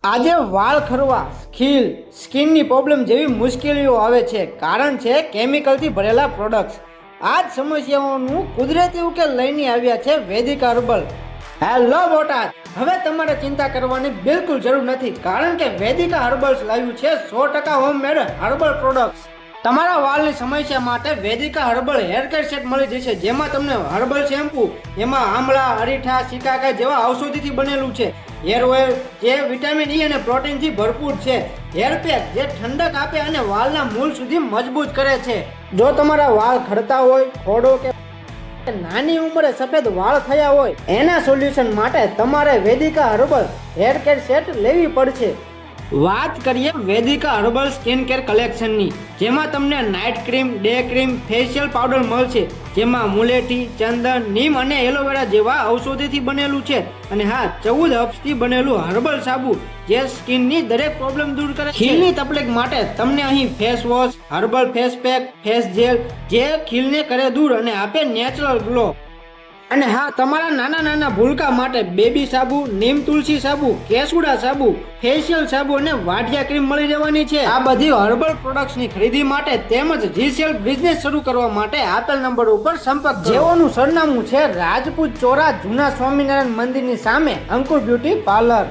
આજે વાળ ખરવા, ખીલ, સ્કિનની પ્રોબ્લેમ જેવી મુશ્કેલીઓ આવે છે. કારણ છે કેમિકલથી ભરેલા પ્રોડક્ટ્સ. આ જ સમસ્યાઓનું કુદરતી ઉકેલ લઈને આવ્યા છે વેદિકા હર્બલ. હેલો બોટાદ, હવે તમારે ચિંતા કરવાની બિલકુલ જરૂર નથી, કારણ કે વેદિકા હર્બલ્સ લાવ્યું છે 100% હોમમેડ હર્બલ પ્રોડક્ટ્સ. તમારા વાળની સમસ્યા માટે Vedika herbal hair care set મળી જશે, જેમાં તમને હર્બલ શેમ્પૂ, એમાં આમળા, અરીઠા, સિકાકાઈ જેવા ઔષધિથી બનેલું છે. હેર ઓઇલ જે વિટામિન ઈ અને પ્રોટીનથી ભરપૂર છે. હેર પેક જે ઠંડક આપે અને વાળના મૂળ સુધી મજબૂત કરે છે. જો તમારા વાળ ખરતા હોય, ખોડો કે નાની ઉંમરે સફેદ વાળ થયા હોય, એના સોલ્યુશન માટે તમારે Vedika herbal hair care set લેવી પડશે. વાત કરીએ વેદિકા હર્બલ સ્કિન કેર કલેક્શનની, જેમાં તમને night cream, day cream, facial powder મળશે, જેમાં મુલેઠી, ચંદન, નીમ અને એલોવેરા જેવા ઔષધિથી બનેલું છે. અને હા, 14 હર્બ્સથી બનેલું હર્બલ સાબુ જે સ્કિનની દરેક પ્રોબ્લેમ દૂર કરે. ખીલની તકલીફ માટે તમને અહીં face wash, herbal face pack, face gel જે ખીલને કરે દૂર અને આપે નેચરલ ગ્લો. અને હા, તમારા નાના નાના ભૂલકા માટે બેબી સાબુ, નીમ તુલસી સાબુ, કેસુડા સાબુ, ફેશિયલ સાબુ અને વાઢિયા ક્રીમ મળી રહેવાની છે. આ બધી હર્બલ પ્રોડક્ટ્સની ખરીદી માટે તેમજ રીસેલ બિઝનેસ શરૂ કરવા માટે આપેલ નંબર ઉપર સંપર્ક કરો. જેઓનું સરનામું છે રાજપૂત ચોરા, જૂના સ્વામિનારાયણ મંદિરની સામે અંકુર બ્યુટી પાર્લર.